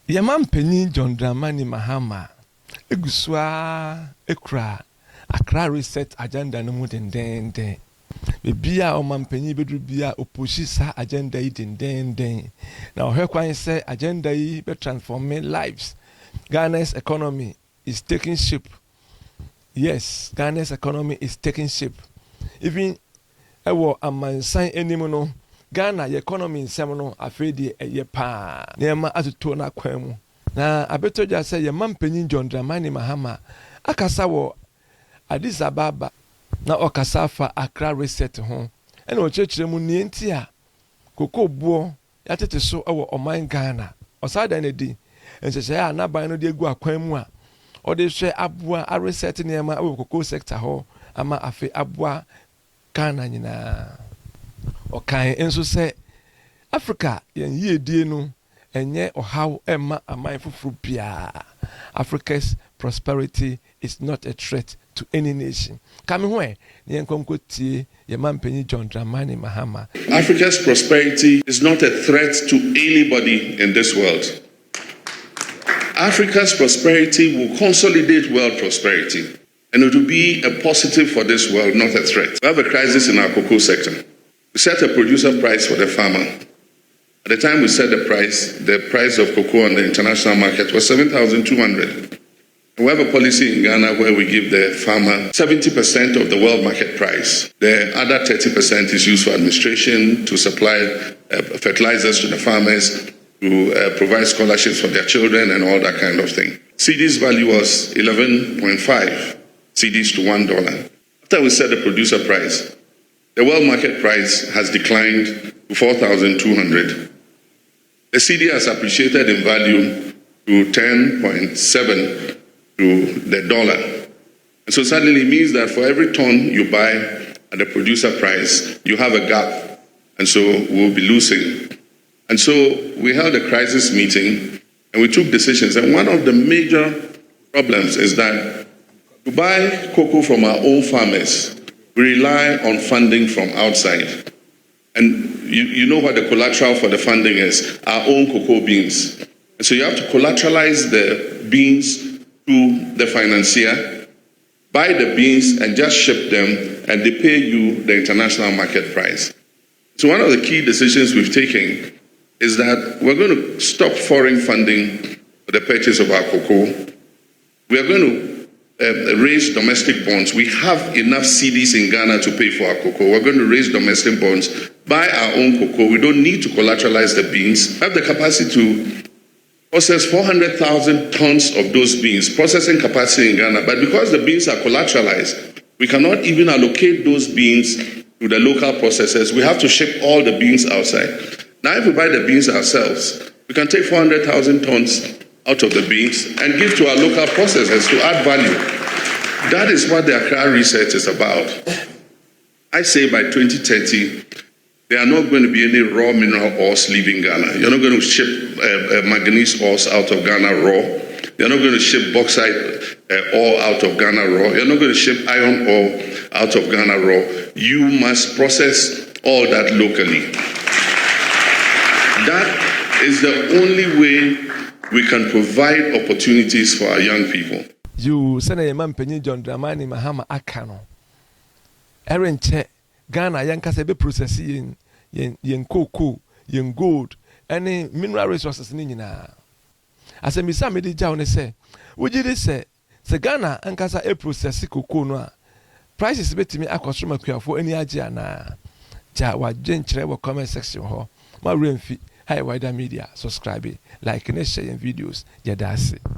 Yaman penny John Dramani Mahama Eguswa Ekra Accra reset agenda no mu den. Bibia o mampenyi bedru bia opposisa agenda yi den. Na ohekwan say agenda yi be transforming lives. Ghana's economy is taking shape. Yes, Ghana's economy is taking shape. Even ewo amansan enimu no Ghana economy nsem no afedi eye pa. Nema atuto na kwan mu. Na abetoja say ye mampenyi John Dramani Mahama akasa wo Addis Ababa na okasafa Accra reset ho ena ochechire mu nie nti a koko buo yatete so ewo oman Ghana osada na di enchese anaban no de egu akwan mu a ode hwe aboa a reset niema ewo koko sector ho ama afi aboa Ghana nyina okan enso se Africa yen yiedie no enye ohaw emma aman fufuru bia. Africa's prosperity is not a threat to any nation. Coming where John Dramani Mahama. Africa's prosperity is not a threat to anybody in this world. Africa's prosperity will consolidate world prosperity, and it will be a positive for this world, not a threat. We have a crisis in our cocoa sector. We set a producer price for the farmer. At the time we set the price of cocoa on the international market was 7,200. We have a policy in Ghana where we give the farmer 70% of the world market price. The other 30% is used for administration, to supply fertilizers to the farmers, to provide scholarships for their children and all that kind of thing. CD's value was 11.5 CDs to $1. After we set the producer price, the world market price has declined to 4,200. The CD has appreciated in value to 10.7 to the dollar. And so suddenly it means that for every ton you buy at the producer price, you have a gap. And so we'll be losing. And so we held a crisis meeting and we took decisions. And one of the major problems is that to buy cocoa from our own farmers, we rely on funding from outside. And you know what the collateral for the funding is, our own cocoa beans. And so you have to collateralize the beans to the financier, buy the beans and just ship them, and they pay you the international market price. So one of the key decisions we've taken is that we're going to stop foreign funding for the purchase of our cocoa. We are going to raise domestic bonds. We have enough CDs in Ghana to pay for our cocoa. We're going to raise domestic bonds, buy our own cocoa. We don't need to collateralize the beans. We have the capacity to process 400,000 tons of those beans, processing capacity in Ghana. But because the beans are collateralized, we cannot even allocate those beans to the local processors. We have to ship all the beans outside. Now, if we buy the beans ourselves, we can take 400,000 tons out of the beans and give to our local processors to add value. That is what the Accra research is about. I say by 2030, there are not going to be any raw mineral ores leaving Ghana. You're not going to ship manganese ores out of Ghana raw. You're not going to ship bauxite ore out of Ghana raw. You're not going to ship iron ore out of Ghana raw. You must process all that locally. That is the only way we can provide opportunities for our young people. You send a man penny John Dramani Mahama Akano. Aaron Che Ghana yankasa be process yen cocoa, yen gold, any mineral resources ni nyina. Asemisa me di jaw ne say, would you say Ghana ankasa e process cocoa no a prices betimi akosoro makuafo ani age ana. Ja wa dwenkyere wo comment section ho. Ma remfi hi WIDERmedia subscribe, like and share videos. Yadasi.